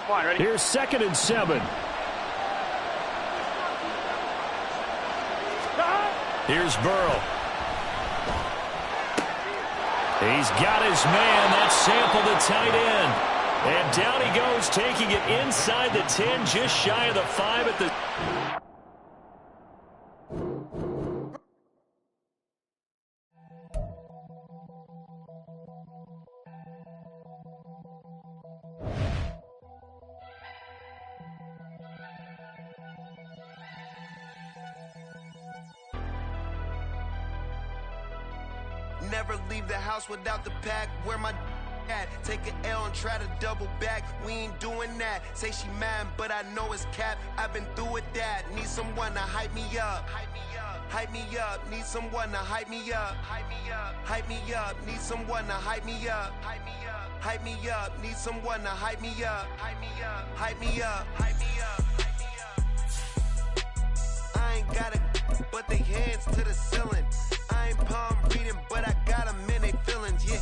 Here's 2nd and 7. Here's Burrow. He's got his man. That's Sample, the tight end. And down he goes, taking it inside the 10, just shy of the 5 at the... Never leave the house without the pack. Where my at? Take an L and try to double back. We ain't doing that. Say she mad, but I know it's cap. I've been through with that. Need someone to hype me up. Hype me up. Hype me up. Need someone to hype me up. Hype me up. Hype me up. Need someone to hype me up. Hype me up. Hype me up. Need someone to hype me up. Hype me up. Hype me up. Hype me up. Hype me up. I ain't got it, but they hands to the ceiling. I ain't palm reading, but I got them in they feelings, yeah.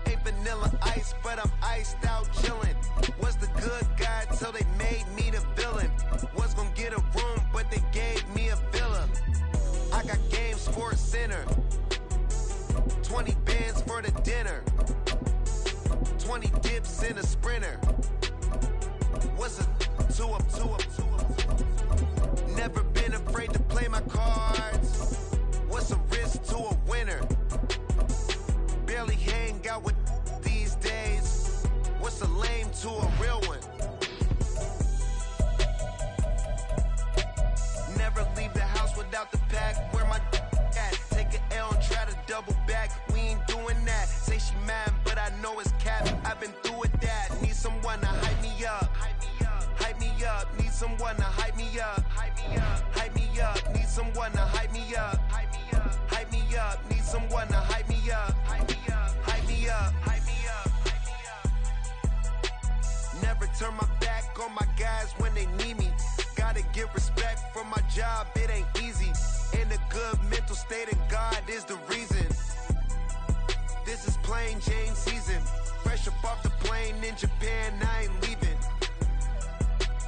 Ain't vanilla ice, but I'm iced out chillin'. Was the good guy till they made me the villain. Was gonna get a room, but they gave me a villa. I got game Sports Center. 20 bands for the dinner. 20 dips in a sprinter. What's a two up? Never been afraid to play my cards. What's a risk to a winner? Barely hang out with these days. What's a lame to a real one? Never leave the house without the pack. Where my at? Take an L and try to double back. We ain't doing that. Say she mad, but I know it's cap. I've been through with that. Need someone to hype me up. Hype me up. Hype me up. Need someone to hype me up. Hype me up. Hype me up. Need someone to hype me up. Hype me up. Hype me up. Need someone to hype me up. Hype me up. Hype me up. Hype me up. Hype me up. Never turn my back on my guys when they need me. Gotta give respect for my job. It ain't easy. In a good mental state, and God is the reason. This is plain Jane season. Fresh up off the plane in Japan, I ain't leaving.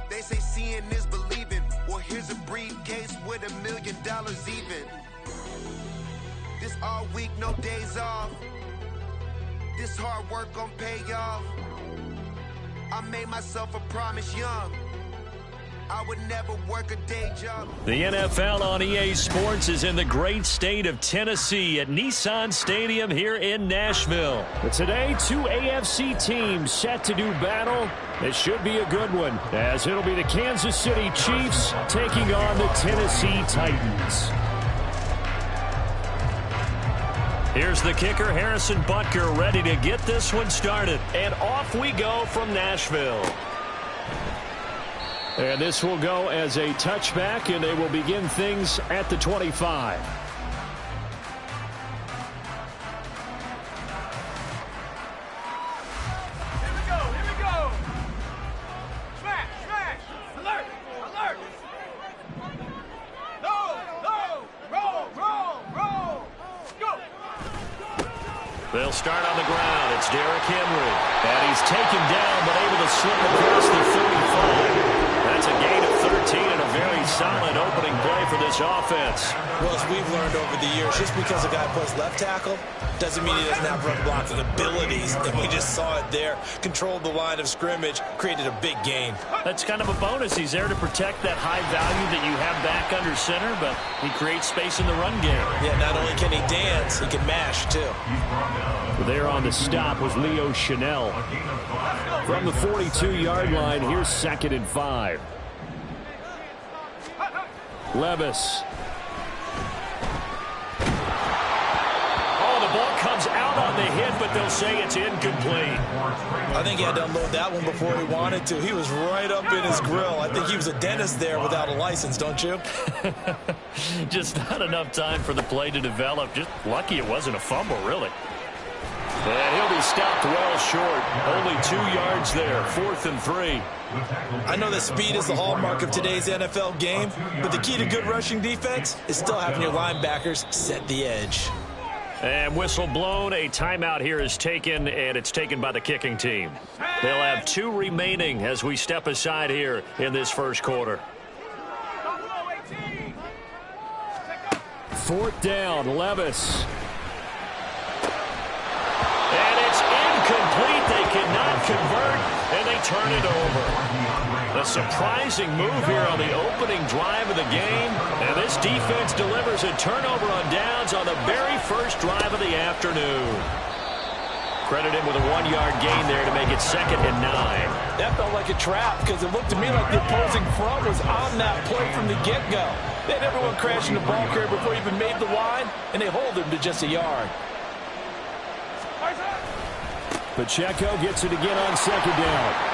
They say seeing is believing. Well, here's a briefcase with $1 million even. This all week, no days off. This hard work gon' pay off. I made myself a promise young. I would never work a day job. The NFL on EA Sports is in the great state of Tennessee at Nissan Stadium here in Nashville. But today, 2 AFC teams set to do battle. It should be a good one, as it'll be the Kansas City Chiefs taking on the Tennessee Titans. Here's the kicker, Harrison Butker, ready to get this one started. And off we go from Nashville. And this will go as a touchback, and they will begin things at the 25. Here we go. Smash, alert. Low, roll, go. They'll start on the ground. It's Derrick Henry. And he's taken down, but able to slip across the 35. That's a gain of 13 and a very solid opening play for this offense. Well, as we've learned over the years, just because a guy plays left tackle doesn't mean he doesn't have run blocking abilities. And we just saw it there. Controlled the line of scrimmage, created a big gain. That's kind of a bonus. He's there to protect that high value that you have back under center, but he creates space in the run game. Yeah, not only can he dance, he can mash, too. There on the stop was Leo Chanel. From the 42-yard line, here's 2nd and 5. Levis. Oh, the ball comes out on the hit, but they'll say it's incomplete. I think he had to unload that one before he wanted to. He was right up in his grill. I think he was a dentist there without a license, don't you? Just not enough time for the play to develop. Just lucky it wasn't a fumble, really. And he'll be stopped well short. Only 2 yards there. 4th and 3. I know that speed is the hallmark of today's NFL game, but the key to good rushing defense is still having your linebackers set the edge. And whistle blown. A timeout here is taken, and it's taken by the kicking team. They'll have 2 remaining as we step aside here in this first quarter. 4th down, Levis. And it's incomplete. They cannot convert, and they turn it over. A surprising move here on the opening drive of the game. And this defense delivers a turnover on downs on the very first drive of the afternoon. Credit him with a 1-yard gain there to make it 2nd and 9. That felt like a trap because it looked to me like the opposing front was on that play from the get-go. They had everyone crashing the ball carrier before he even made the line, and they hold him to just a yard. Pacheco gets it again on 2nd down.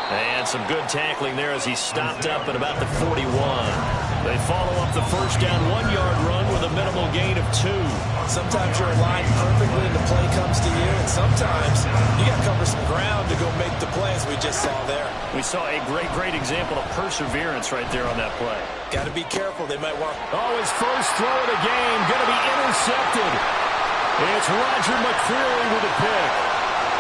And some good tackling there as he stopped up at about the 41. They follow up the first down 1-yard run with a minimal gain of 2. Sometimes you're aligned perfectly and the play comes to you, and sometimes you got to cover some ground to go make the play, as we just saw there. We saw a great example of perseverance right there on that play. Got to be careful. They might want... Oh, his first throw of the game going to be intercepted. It's Roger McCreary with a pick.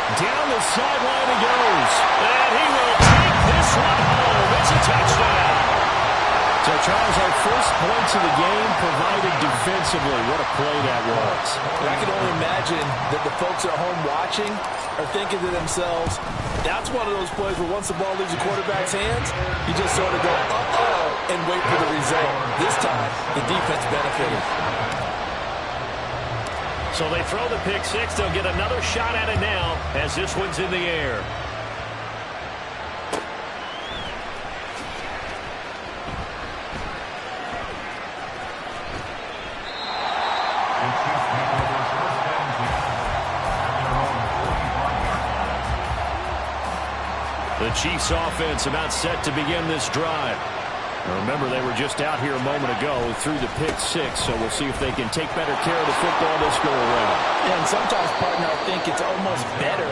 Down the sideline he goes. And he will take this one home. It's a touchdown. So, Charles, our first points of the game provided defensively. What a play that was. I can only imagine that the folks at home watching are thinking to themselves, that's one of those plays where once the ball leaves the quarterback's hands, you just sort of go, uh-oh, and wait for the result. This time, the defense benefited. So they throw the pick 6. They'll get another shot at it now as this one's in the air. The Chiefs offense about set to begin this drive. Remember, they were just out here a moment ago through the pick 6, so we'll see if they can take better care of the football this go around. Yeah, and sometimes, partner, I think it's almost better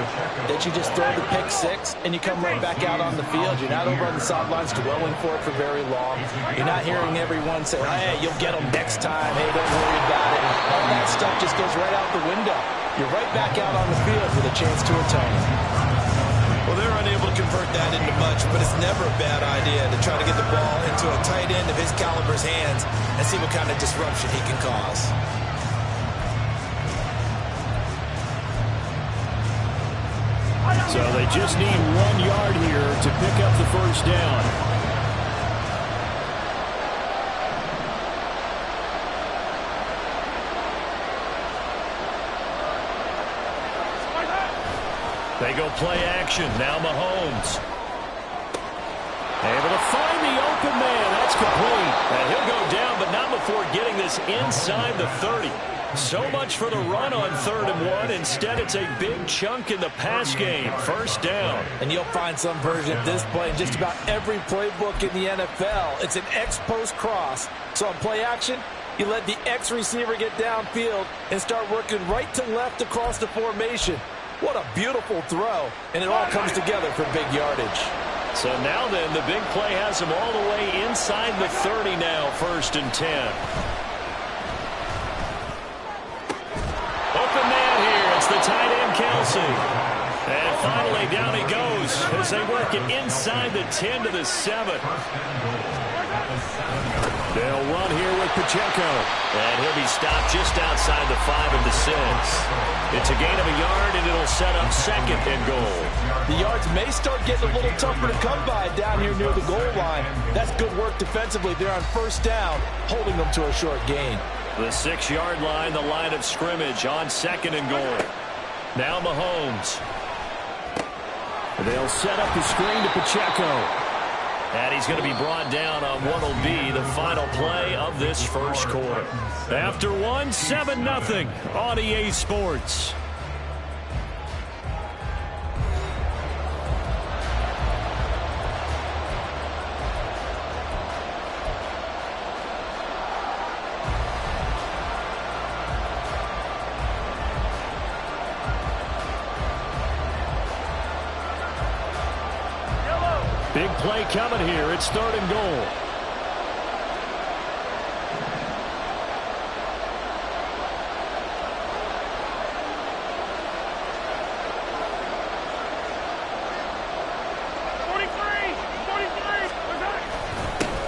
that you just throw the pick 6 and you come right back out on the field. You're not over on the sidelines dwelling for it for very long. You're not hearing everyone say, hey, you'll get them next time. Hey, don't worry about it. All that stuff just goes right out the window. You're right back out on the field with a chance to atone. Well, they're unable to convert that into much, but it's never a bad idea to try to get the ball into a tight end of his caliber's hands and see what kind of disruption he can cause. So they just need 1 yard here to pick up the first down. They go play action. Now Mahomes. Able to find the open man. That's complete. And he'll go down, but not before getting this inside the 30. So much for the run on 3rd and 1. Instead, it's a big chunk in the pass game. First down. And you'll find some version of this play in just about every playbook in the NFL. It's an X-post cross. So on play action, you let the X receiver get downfield and start working right to left across the formation. What a beautiful throw, and it all comes together for big yardage. So now then, the big play has them all the way inside the 30 now, 1st and 10. Open man here. It's the tight end, Kelsey. And finally, down he goes as they work it inside the 10 to the 7. They'll run here with Pacheco. And he'll be stopped just outside the 5 of the 6. It's a gain of a yard, and it'll set up 2nd and goal. The yards may start getting a little tougher to come by down here near the goal line. That's good work defensively. They're on 1st down, holding them to a short gain. The 6-yard line, the line of scrimmage on 2nd and goal. Now Mahomes. They'll set up the screen to Pacheco. And he's going to be brought down on what will be the final play of this first quarter. After 1, 7-0 on EA Sports. Big play coming here. It's 3rd and goal.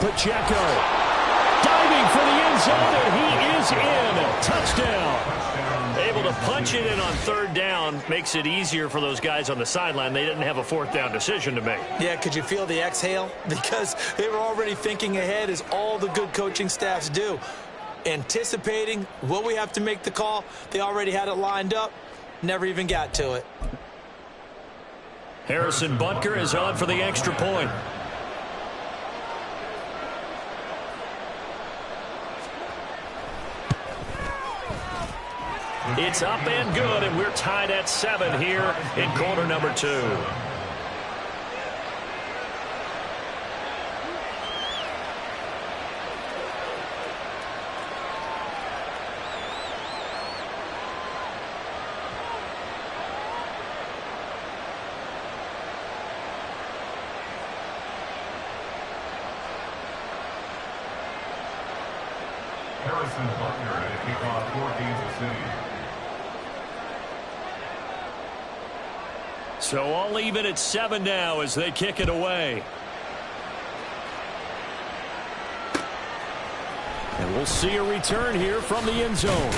Pacheco. Diving for the end zone, and he is in. Touchdown. Able to punch it in on third down makes it easier for those guys on the sideline. They didn't have a fourth down decision to make. Yeah, could you feel the exhale? Because they were already thinking ahead, as all the good coaching staffs do. Anticipating, will we have to make the call? They already had it lined up. Never even got to it. Harrison Butker is on for the extra point. It's up and good, and we're tied at 7 here in quarter number 2. Harrison Butker to kick off for Kansas City. So all even at 7 now as they kick it away. And we'll see a return here from the end zone.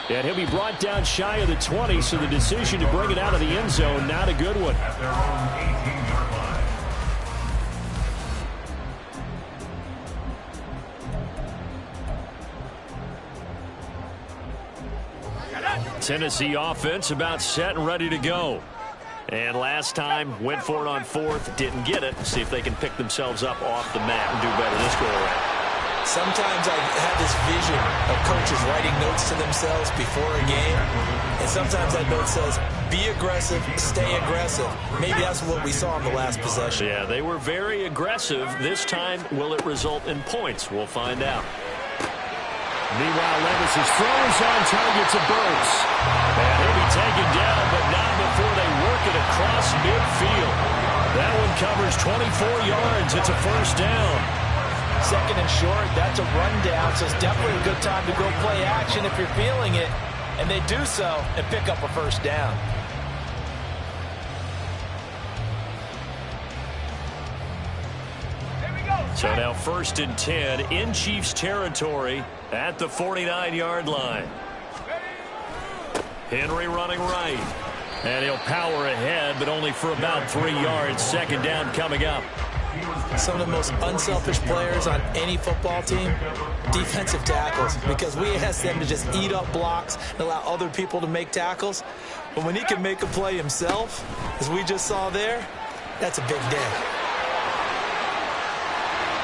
And he'll be brought down shy of the 20, so the decision to bring it out of the end zone, not a good one. At their own 18-yard line. Tennessee offense about set and ready to go. And last time, went for it on fourth, didn't get it. See if they can pick themselves up off the mat and do better this go around. Sometimes I have this vision of coaches writing notes to themselves before a game. And sometimes that note says, be aggressive, stay aggressive. Maybe that's what we saw in the last possession. Yeah, they were very aggressive. This time, will it result in points? We'll find out. Meanwhile, Levis' throw is on target to Burks. And he'll be taken down, but not before they work it across midfield. That one covers 24 yards. It's a first down. Second and short, that's a rundown, so it's definitely a good time to go play action if you're feeling it. And they do so and pick up a first down. So now 1st and 10 in Chiefs territory at the 49-yard line. Henry running right. And he'll power ahead, but only for about 3 yards. Second down coming up. Some of the most unselfish players on any football team, defensive tackles, because we ask them to just eat up blocks and allow other people to make tackles. But when he can make a play himself, as we just saw there, that's a big day.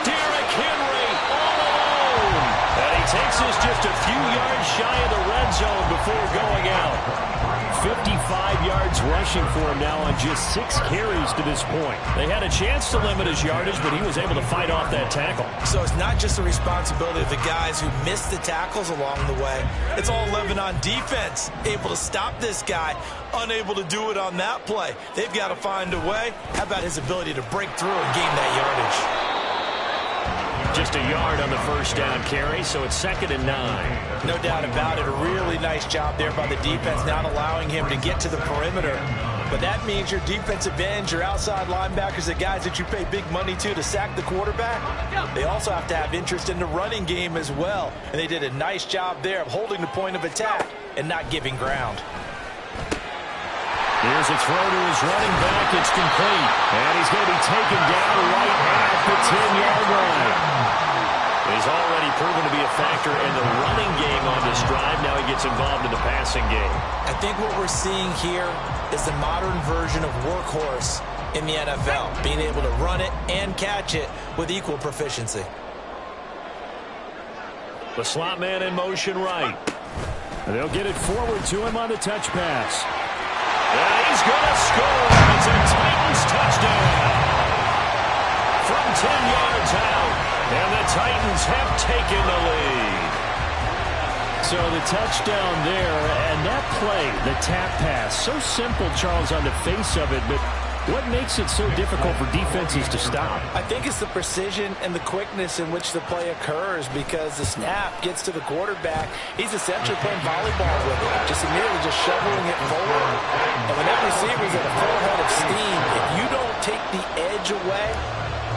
Derrick Henry all alone. And he takes us just a few yards shy of the red zone before going out. 55 yards rushing for him now on just 6 carries to this point. They had a chance to limit his yardage, but he was able to fight off that tackle. So it's not just the responsibility of the guys who missed the tackles along the way. It's all living on defense, able to stop this guy, unable to do it on that play. They've got to find a way. How about his ability to break through and gain that yardage? Just a yard on the first down carry, so it's 2nd and 9. No doubt about it. A really nice job there by the defense, not allowing him to get to the perimeter. But that means your defensive ends, your outside linebackers, the guys that you pay big money to sack the quarterback, they also have to have interest in the running game as well. And they did a nice job there of holding the point of attack and not giving ground. Here's a throw to his running back. It's complete. And he's going to be taken down right at the 10-yard line. He's already proven to be a factor in the running game on this drive. Now he gets involved in the passing game. I think what we're seeing here is the modern version of workhorse in the NFL, being able to run it and catch it with equal proficiency. The slot man in motion right. And they'll get it forward to him on the touch pass. And he's going to score. It's a Titans touchdown. From 10 yards out. And the Titans have taken the lead. So the touchdown there, and that play, the tap pass, so simple, Charles, on the face of it, but what makes it so difficult for defenses to stop? I think it's the precision and the quickness in which the play occurs, because the snap gets to the quarterback. He's essentially playing volleyball with it, merely shoveling it forward. And when that receiver's at a full head of steam, if you don't take the edge away,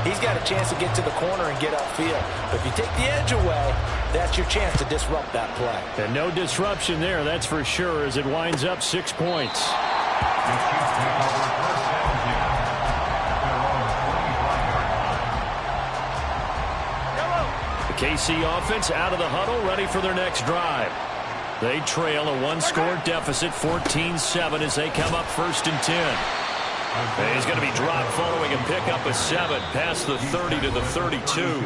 he's got a chance to get to the corner and get upfield. But if you take the edge away, that's your chance to disrupt that play. And no disruption there, that's for sure, as it winds up 6 points. The KC offense out of the huddle, ready for their next drive. They trail a one-score deficit, 14-7, as they come up 1st and 10. And he's going to be dropped following a pickup of 7 past the 30 to the 32.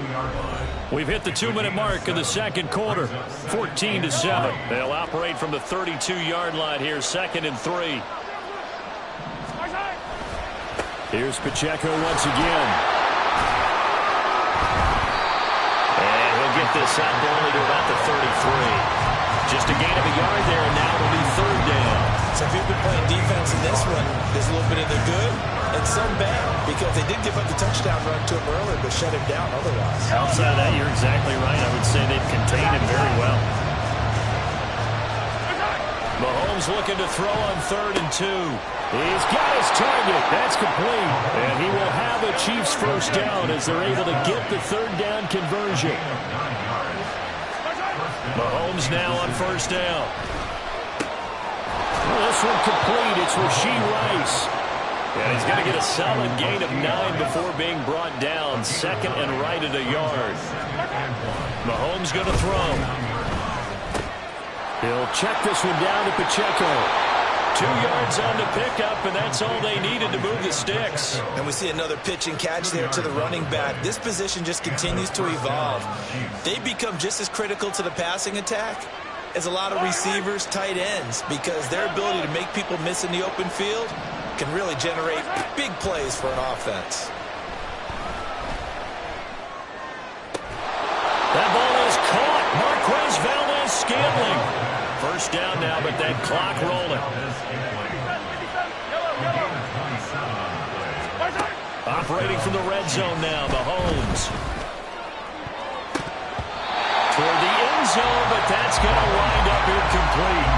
We've hit the 2-minute mark in the second quarter, 14-7. They'll operate from the 32-yard line here, 2nd and 3. Here's Pacheco once again. And he'll get this up only to about the 33. Just a gain of a yard there, and now it'll be 3rd down. So if you've been playing defense in this one, there's a little bit of the good and some bad, because they did give up the touchdown run to him earlier, but shut him down otherwise. Outside of that, you're exactly right. I would say they've contained him very well. Mahomes looking to throw on 3rd and 2. He's got his target. That's complete. And he will have a Chiefs first down as they're able to get the 3rd down conversion. Mahomes now on 1st down. Well, this one complete. It's Rashee Rice. And he's going to get a solid gain of 9 before being brought down. 2nd and right at a yard. Mahomes going to throw. He'll check this one down to Pacheco. 2 yards on the pickup, and that's all they needed to move the sticks. And we see another pitch and catch there to the running back. This position just continues to evolve. They become just as critical to the passing attack as a lot of receivers, tight ends, because their ability to make people miss in the open field can really generate big plays for an offense. That ball is caught. Marquez Valdes-Scantling. 1st down now, but that clock rolling. Operating from the red zone now, Mahomes. Toward the end zone, but that's going to wind up incomplete.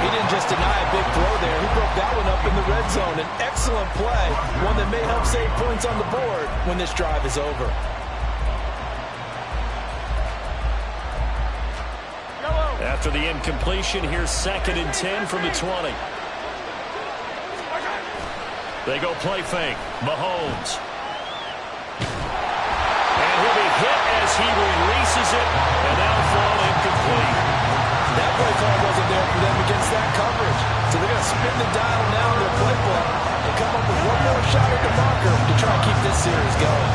He didn't just deny a big throw there. He broke that one up in the red zone. An excellent play, one that may help save points on the board when this drive is over. After the incompletion, here's 2nd and 10 from the 20. They go play fake. Mahomes. And he'll be hit as he releases it, and that'll fall incomplete. That play call wasn't there for them against that coverage. So they're going to spin the dial now in their playbook and come up with one more shot at the marker to try and keep this series going.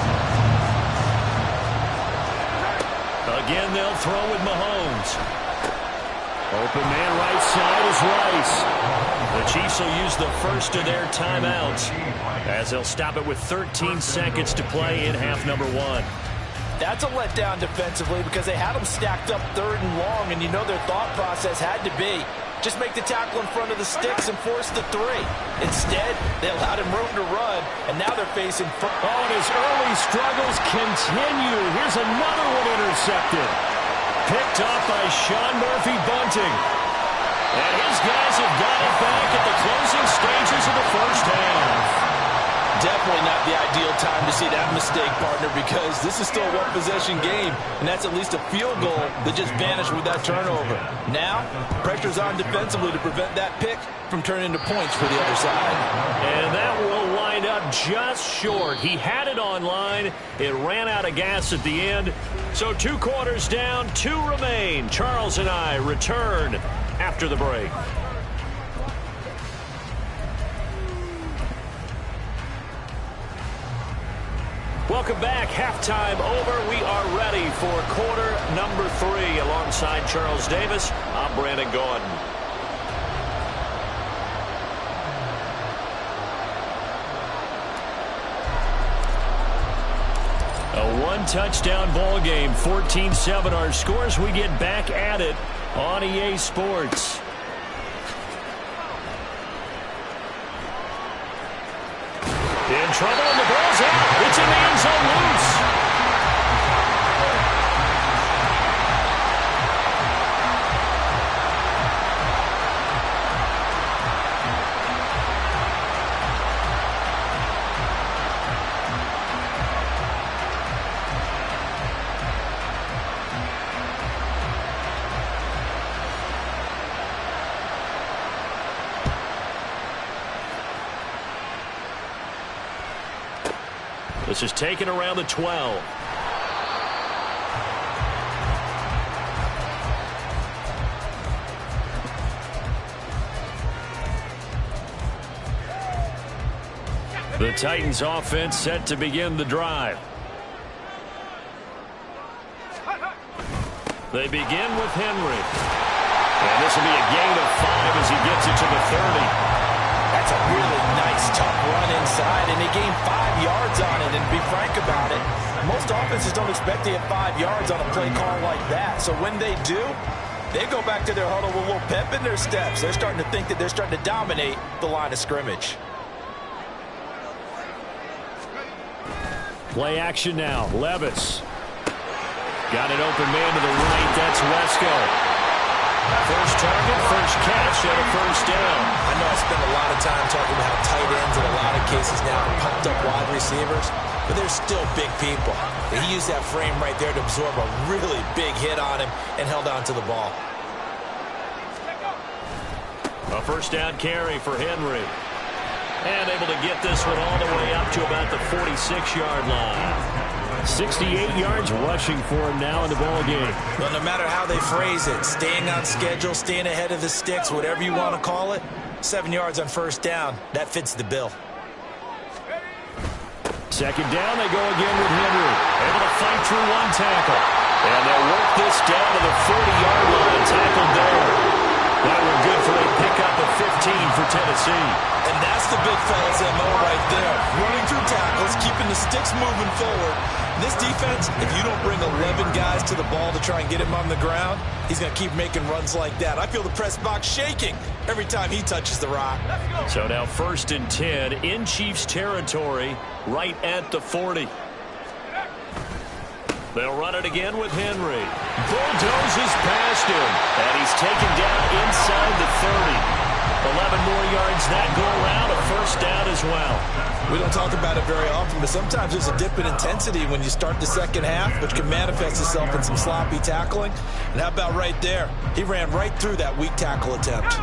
Again, they'll throw with Mahomes. Open man right side is Rice. The Chiefs will use the first of their timeouts as they'll stop it with 13 seconds to play in half number 1. That's a letdown defensively because they had them stacked up 3rd and long, and you know their thought process had to be just make the tackle in front of the sticks and force the 3. Instead, they allowed him room to run, and now they're facing... Oh, and his early struggles continue. Here's another one intercepted. Picked off by Sean Murphy-Bunting. And his guys have got it back at the closing stages of the 1st half. Definitely not the ideal time to see that mistake, partner, because this is still a one-possession game, and that's at least a field goal that just vanished with that turnover. Now, pressure's on defensively to prevent that pick from turning into points for the other side. And that will wind up just short. He had it on line. It ran out of gas at the end. So 2 quarters down, 2 remain. Charles and I return after the break. Welcome back. Halftime over. We are ready for quarter number 3. Alongside Charles Davis, I'm Brandon Gaudin. A one-touchdown ball game, 14-7 our scores. We get back at it on EA Sports. In trouble, and the ball's out. It's in the end zone loose. This is taken around the 12. The Titans offense set to begin the drive. They begin with Henry. And this will be a gain of 5 as he gets it to the 30. That's a really nice, tough run inside, and he gained 5 yards on it. And to be frank about it, most offenses don't expect to get 5 yards on a play call like that. So when they do, they go back to their huddle with a little pep in their steps. They're starting to think that they're starting to dominate the line of scrimmage. Play action now. Levis. Got an open man to the right. That's Wesco. First target, first catch, and a first down. I know I spend a lot of time talking about how tight ends in a lot of cases now are pumped up wide receivers, but they're still big people. And he used that frame right there to absorb a really big hit on him and held on to the ball. A first down carry for Henry. And able to get this one all the way up to about the 46-yard line. 68 yards rushing for him now in the ball game. Well, no matter how they phrase it, staying on schedule, staying ahead of the sticks, whatever you want to call it, 7 yards on first down, that fits the bill. Second down, they go again with Henry. Able to fight through one tackle. And they'll work this down to the 40-yard line. Tackled there. That one good for a pickup of 15 for Tennessee. And that's the big fella's MO right there. Running through tackles, keeping the sticks moving forward. This defense, if you don't bring 11 guys to the ball to try and get him on the ground, he's going to keep making runs like that. I feel the press box shaking every time he touches the rock. So now 1st and 10 in Chiefs territory right at the 40. They'll run it again with Henry. Bulldozes past him. And he's taken down inside the 30. 11 more yards that go around, a first down as well. We don't talk about it very often, but sometimes there's a dip in intensity when you start the second half, which can manifest itself in some sloppy tackling. And how about right there? He ran right through that weak tackle attempt.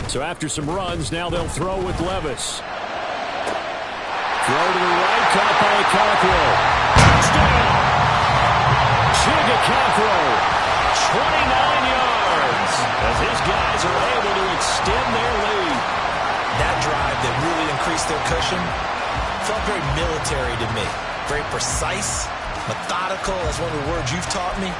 So after some runs, now they'll throw with Levis. Throw to the right, caught by Cockrell. Touchdown! Chigga Cockrell, 29 yards, as his guys are able to extend their lead. That drive that really increased their cushion felt very military to me. Very precise, methodical, that's one of the words you've taught me.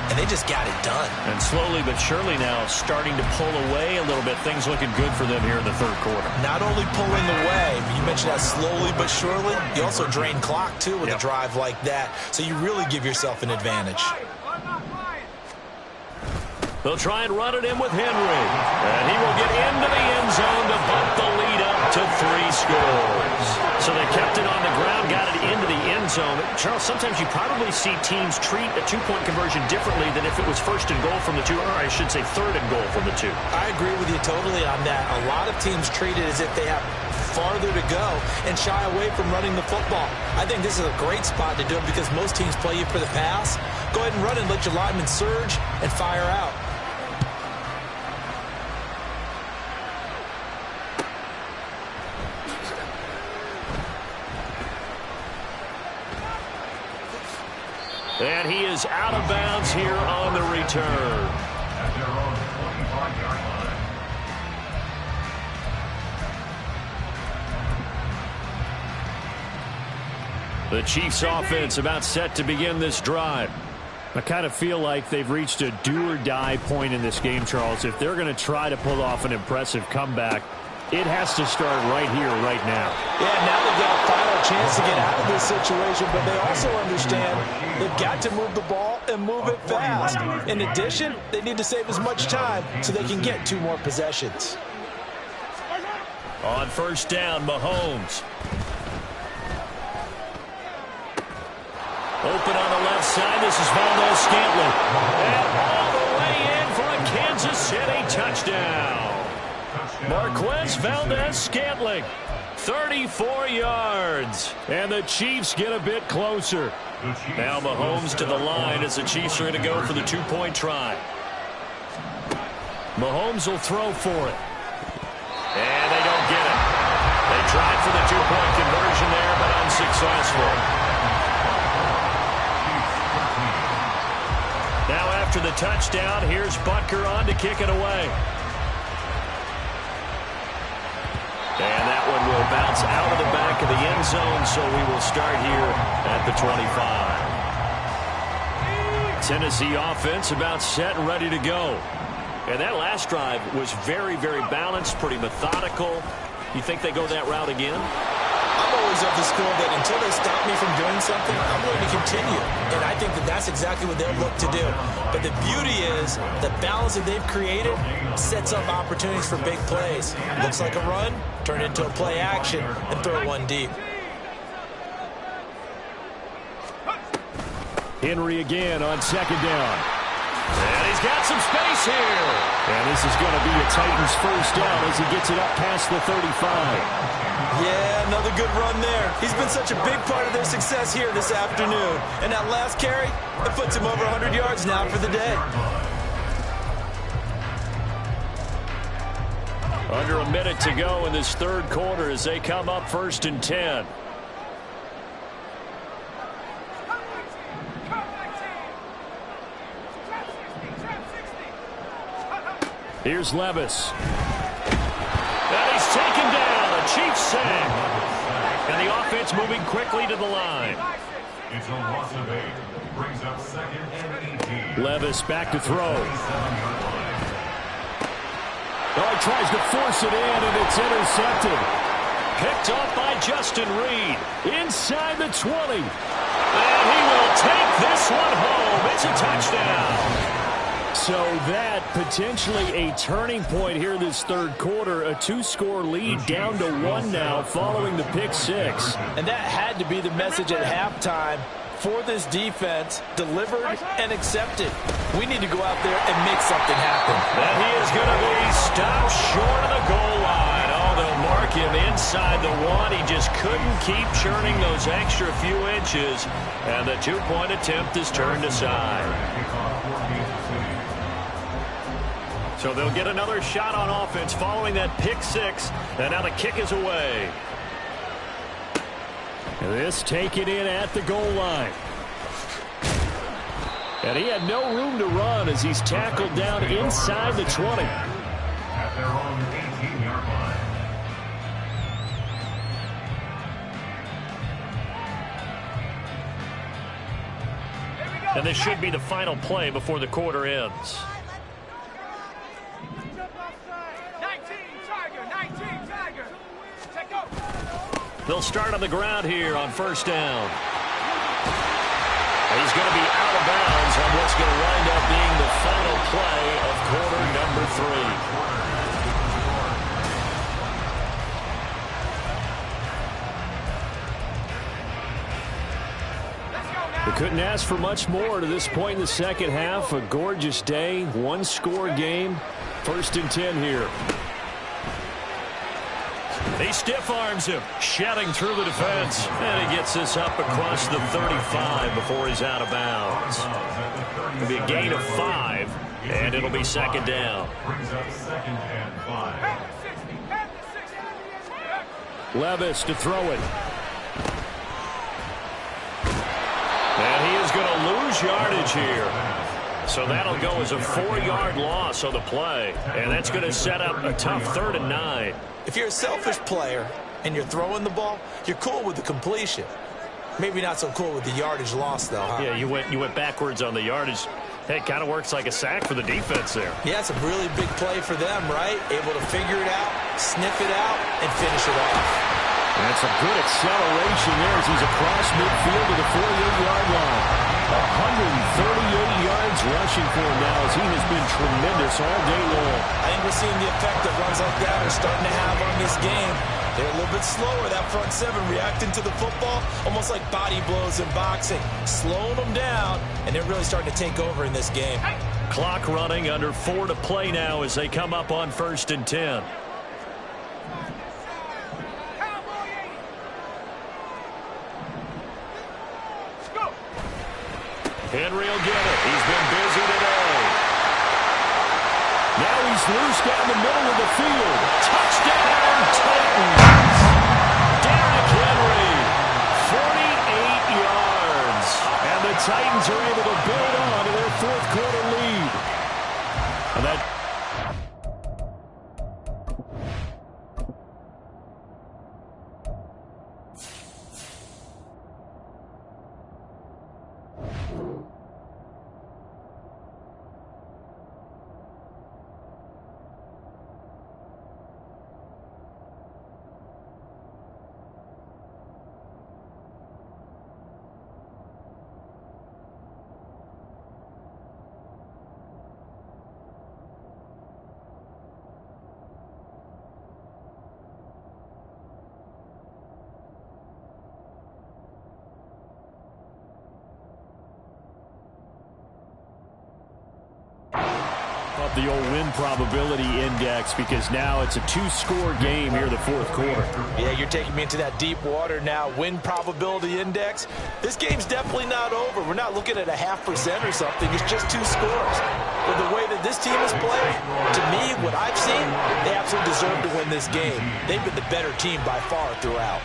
And they just got it done. And slowly but surely now starting to pull away a little bit. Things looking good for them here in the third quarter. Not only pulling away, but you mentioned that slowly but surely. You also drain clock, too, with a drive like that. So you really give yourself an advantage. They'll try and run it in with Henry. And he will get into the end zone to bump the lead up to 3 scores. So they kept it on the ground, got it into the end zone. Charles, sometimes you probably see teams treat a two-point conversion differently than if it was 1st and goal from the 2, or I should say 3rd and goal from the 2. I agree with you totally on that. A lot of teams treat it as if they have farther to go and shy away from running the football. I think this is a great spot to do it because most teams play you for the pass. Go ahead and run and let your linemen surge and fire out. And he is out of bounds here on the return. At their own 45-yard line. The Chiefs offense about set to begin this drive. I kind of feel like they've reached a do-or-die point in this game, Charles. If they're going to try to pull off an impressive comeback, it has to start right here, right now. Yeah, now they've got a final chance to get out of this situation, but they also understand they've got to move the ball and move it fast. In addition, they need to save as much time so they can get 2 more possessions. On first down, Mahomes. Open on the left side. This is Valdez-Scantling. And all the way in for a Kansas City touchdown. Marquez Valdez-Scantling, 34 yards. And the Chiefs get a bit closer. Now Mahomes to the line as the Chiefs are going to go for the 2-point try. Mahomes will throw for it. And they don't get it. They tried for the two-point conversion there, but unsuccessful. Now after the touchdown, here's Butker on to kick it away. And that one will bounce out of the back of the end zone, so we will start here at the 25. Tennessee offense about set and ready to go. And that last drive was very, very balanced, pretty methodical. You think they go that route again? I'm always of the school that until they stop me from doing something, I'm going to continue. And I think that that's exactly what they'll look to do. But the beauty is the balance that they've created sets up opportunities for big plays. Looks like a run, turn it into a play action, and throw one deep. Henry again on second down. And he's got some space here. And this is going to be a Titans first down as he gets it up past the 35. Yeah, another good run there. He's been such a big part of their success here this afternoon. And that last carry, it puts him over 100 yards now for the day. Under a minute to go in this third quarter as they come up 1st and 10. Here's Levis. And he's taken down. A Chiefs sack. And the offense moving quickly to the line. It's a loss of 8. Brings up 2nd and 18. Levis back to throw. Oh, he tries to force it in, and it's intercepted. Picked up by Justin Reed. Inside the 20. And he will take this one home. It's a touchdown. So that potentially a turning point here this third quarter. A 2-score lead down to 1 now following the pick 6. And that had to be the message at halftime for this defense, delivered and accepted. We need to go out there and make something happen. And he is going to be stopped short of the goal line. Oh, they'll mark him inside the 1. He just couldn't keep churning those extra few inches. And the 2-point attempt is turned aside. So they'll get another shot on offense following that pick 6. And now the kick is away. This taken in at the goal line. And he had no room to run as he's tackled down inside the 20. At their own 18-yard line. And this should be the final play before the quarter ends. 19 Tiger. Take go. They'll start on the ground here on 1st down. He's going to be out of bounds on what's going to wind up being the final play of quarter number 3. We couldn't ask for much more to this point in the second half. A gorgeous day, 1-score game. 1st and 10 here. He stiff arms him, shedding through the defense. And he gets this up across the 35 before he's out of bounds. It'll be a gain of 5, and it'll be 2nd down. Brings up 2nd and 5. Levis to throw it. And he is going to lose yardage here. So that'll go as a 4-yard loss on the play. And that's going to set up a tough 3rd and 9. If you're a selfish player and you're throwing the ball, you're cool with the completion. Maybe not so cool with the yardage loss, though, huh? Yeah, you went backwards on the yardage. Hey, it kind of works like a sack for the defense there. Yeah, it's a really big play for them, right? Able to figure it out, sniff it out, and finish it off. That's a good acceleration there as he's across midfield to the 48-yard line. 138 yards rushing for him now as he has been tremendous all day long. I think we're seeing the effect that runs like that are starting to have on this game. They're a little bit slower, that front 7, reacting to the football, almost like body blows in boxing, slowing them down, and they're really starting to take over in this game. Clock running, under 4 to play now as they come up on 1st and 10. Henry will get it. He's been busy today. Now he's He's loose down the middle of the field. Touchdown, Titans. Derrick Henry, 48 yards. And the Titans are able to build on to their fourth quarter lead. And that up the old win probability index because now it's a two-score game here in the fourth quarter. Yeah, you're taking me into that deep water now. Win probability index. This game's definitely not over. We're not looking at a 0.5% or something. It's just 2 scores. But the way that this team has played, to me, what I've seen, they absolutely deserve to win this game. They've been the better team by far throughout.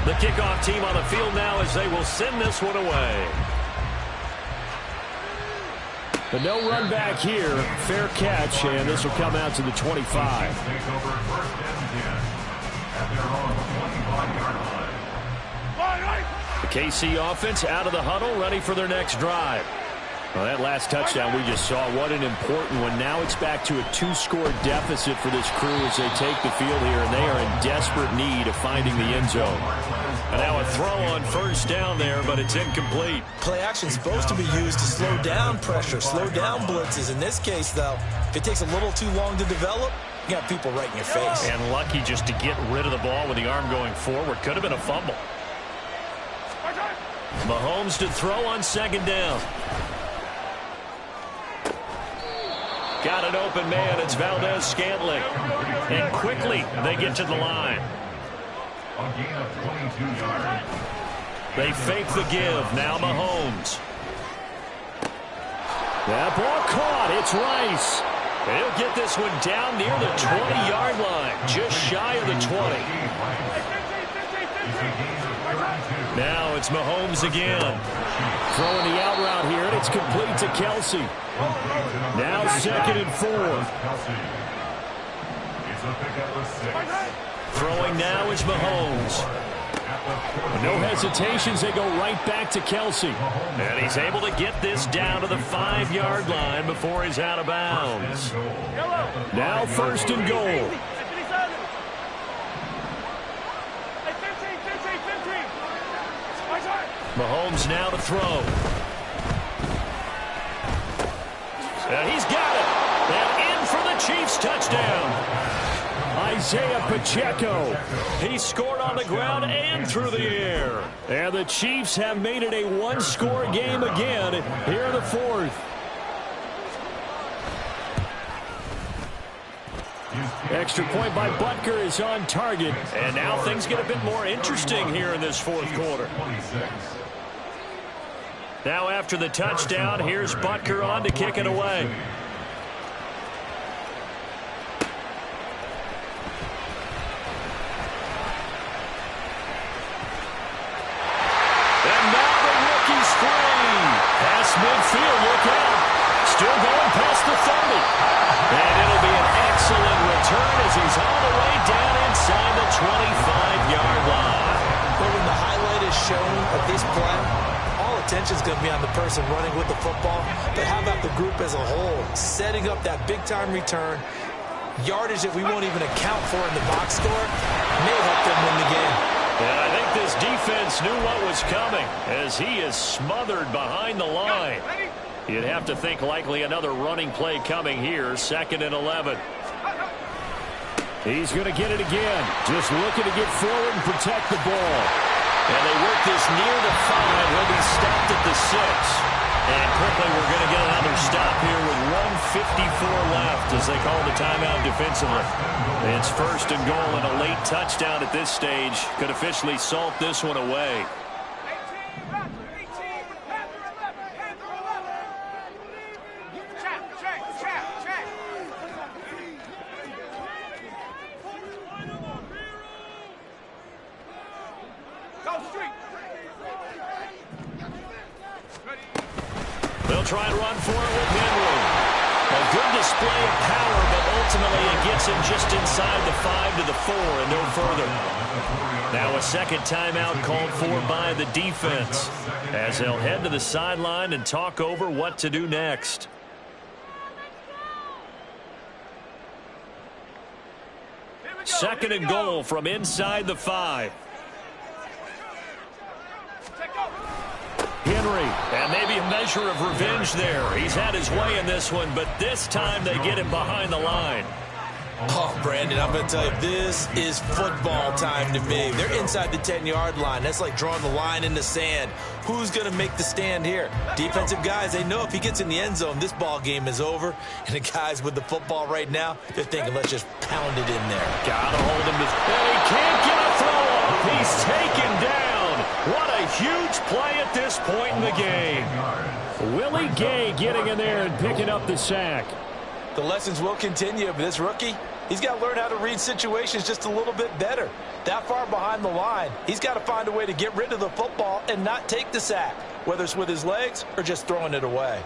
The kickoff team on the field now as they will send this one away. But no run back here. Fair catch, and this will come out to the 25. Takes over first and 10 at their own 25-yard line. The KC offense out of the huddle, ready for their next drive. Well, that last touchdown we just saw, what an important one. Now it's back to a 2-score deficit for this crew as they take the field here, and they are in desperate need of finding the end zone. And now a throw on first down there, but it's incomplete. Play action's supposed to be used to slow down pressure, slow down blitzes. In this case, though, if it takes a little too long to develop, you got people right in your face. And lucky just to get rid of the ball with the arm going forward. Could have been a fumble. Mahomes to throw on second down. Got an open man. It's Valdez-Scantling. And quickly they get to the line. A gain of 22 yards. They fake the give. Now Mahomes. That ball caught. It's Rice. He'll get this one down near the 20-yard line. Just shy of the 20. Now it's Mahomes again. Throwing the out route here, and it's complete to Kelsey. Now 2nd and 4. Throwing now is Mahomes. No hesitations, they go right back to Kelsey. And he's able to get this down to the 5-yard line before he's out of bounds. Now 1st and goal. Mahomes now to throw. And he's got it. And in for the Chiefs touchdown. Isaiah Pacheco. He scored on the ground and through the air. And the Chiefs have made it a 1-score game again here in the fourth. Extra point by Butker is on target. And now things get a bit more interesting here in this fourth quarter. Now after the touchdown, here's Butker on to kick it away. And now the rookie's free. Past midfield, look out. Still going past the 30. And it'll be an excellent return as he's all the way down inside the 25-yard line. But when the highlight is shown of this play, all attention's going to be on the person running with the football. But how about the group as a whole? Setting up that big-time return, yardage that we won't even account for in the box score, may help them win the game. And I think this defense knew what was coming as he is smothered behind the line. You'd have to think likely another running play coming here, 2nd and 11. He's going to get it again. Just looking to get forward and protect the ball. And they work this near the 5. He'll be stopped at the 6. And quickly we're going to get another stop here with 1:54 left as they call the timeout defensively. It's 1st and goal, and a late touchdown at this stage could officially salt this one away. They'll try and run for it with Henry. A good display of power, but ultimately it gets him just inside the 5 to the 4 and no further. Now a second timeout called for by the defense as they'll head to the sideline and talk over what to do next. Second and goal from inside the 5. Henry, and maybe a measure of revenge there. He's had his way in this one, but this time they get him behind the line. Oh, Brandon, I'm going to tell you, this is football time to me. They're inside the 10-yard line. That's like drawing the line in the sand. Who's going to make the stand here? Defensive guys, they know if he gets in the end zone, this ball game is over. And the guys with the football right now, they're thinking, let's just pound it in there. Got to hold him. And he can't get a throw off. He's taken down. What a huge play at this point in the game. Willie Gay getting in there and picking up the sack. The lessons will continue, but this rookie, he's got to learn how to read situations just a little bit better. That far behind the line, he's got to find a way to get rid of the football and not take the sack, whether it's with his legs or just throwing it away.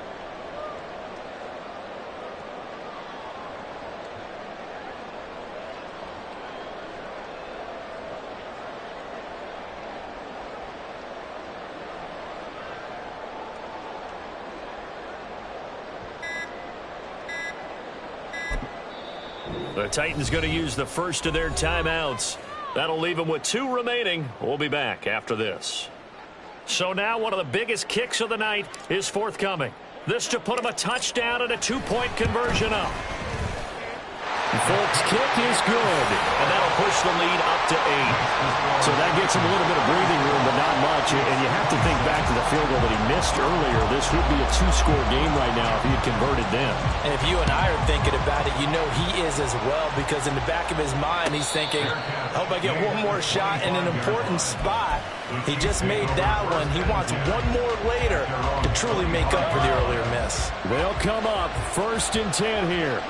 The Titans going to use the first of their timeouts. That'll leave them with 2 remaining. We'll be back after this. So now one of the biggest kicks of the night is forthcoming. This to put them a touchdown and a 2-point conversion up. Folks, kick is good, and that'll push the lead up to 8. So that gets him a little bit of breathing room, but not much. And you have to think back to the field goal that he missed earlier. This would be a 2-score game right now if he had converted then. And if you and I are thinking about it, you know he is as well, because in the back of his mind, he's thinking, I hope I get one more shot in an important spot. He just made that one. He wants one more later to truly make up for the earlier miss. They'll come up 1st and 10 here.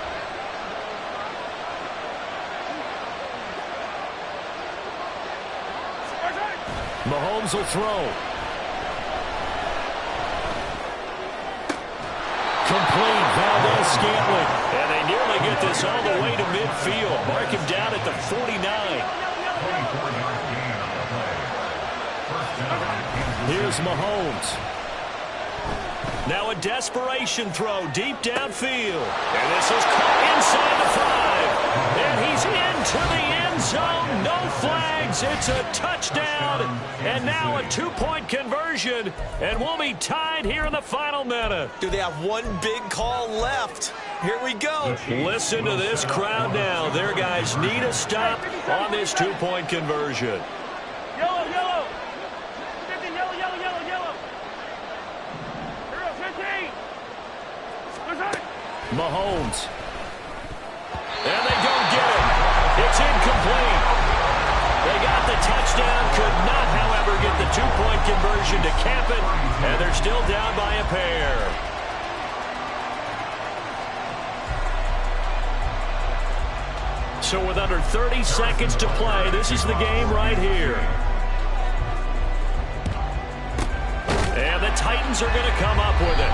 Mahomes will throw. Complete. Valdez-Scantling. And they nearly get this all the way to midfield. Mark him down at the 49. Here's Mahomes. Now a desperation throw deep downfield. And this is caught inside the 5. And he's into the end zone. No flags. It's a touchdown. And now a 2-point conversion. And we'll be tied here in the final minute. Do they have one big call left? Here we go. Listen to this crowd now. Their guys need a stop on this 2-point conversion. Yellow, yellow. 15, yellow, yellow, yellow, yellow. Here, 15. Mahomes. And they don't get it. It's incomplete. They got the touchdown, could not, however, get the 2-point conversion to cap it, and they're still down by a pair. So with under 30 seconds to play, this is the game right here. And the Titans are going to come up with it.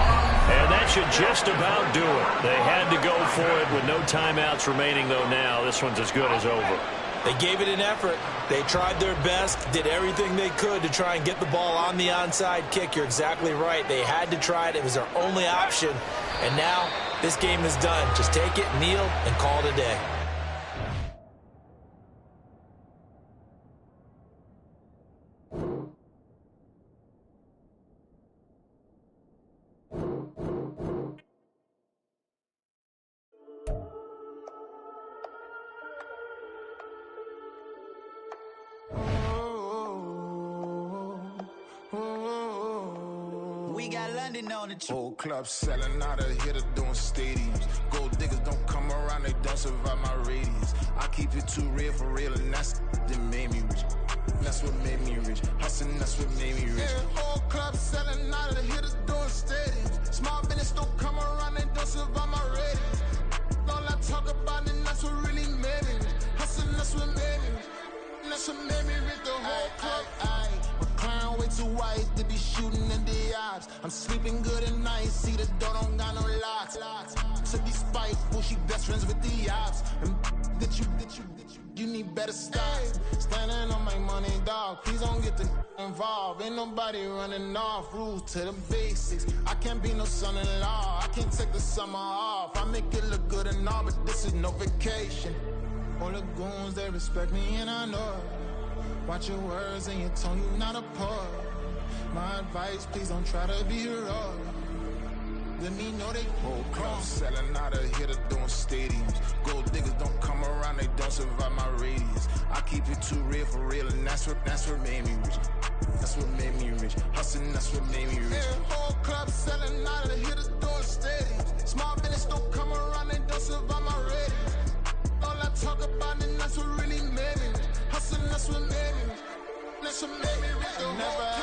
And that should just about do it. They had to go for it with no timeouts remaining, though now. This one's as good as over. They gave it an effort. They tried their best, did everything they could to try and get the ball on the onside kick. You're exactly right. They had to try it. It was their only option. And now this game is done. Just take it, kneel, and call it a day. Old clubs selling out of here to doing stadiums. Gold diggers don't come around, they don't survive my radius. I keep it too real for real, and that's that made me rich. That's what made me rich. Hustling, that's what made me rich. Yeah, old clubs selling out of here to doing stadiums. Small business don't come around, they don't survive my radius. All I talk about, and that's what really made me rich. Hustling, that's what made me rich. That's what made me rich. The whole club. My client way too white to be shooting in the eyes. I'm sleeping looking good and nice. See the door don't got no locks. To be spiteful, she best friends with the ops. And you need better stocks. Standing on my money, dog. Please don't get the involved. Ain't nobody running off. Rules to the basics. I can't be no son-in-law. I can't take the summer off. I make it look good and all, but this is no vacation. All the goons, they respect me and I know it. Watch your words and your tone, you not a poet. My advice, please don't try to be heroic. Let me know they whole club selling out of here to doing stadiums. Gold diggers don't come around, they don't survive my radius. I keep it too real for real, and that's what made me rich. That's what made me rich. Hustling, that's what made me rich. Yeah, whole club selling out of here to doing stadiums. Small business don't come around, they don't survive my radius. All I talk about, and that's what really made me rich. Hustling, that's what made me rich. That's what made me rich. Never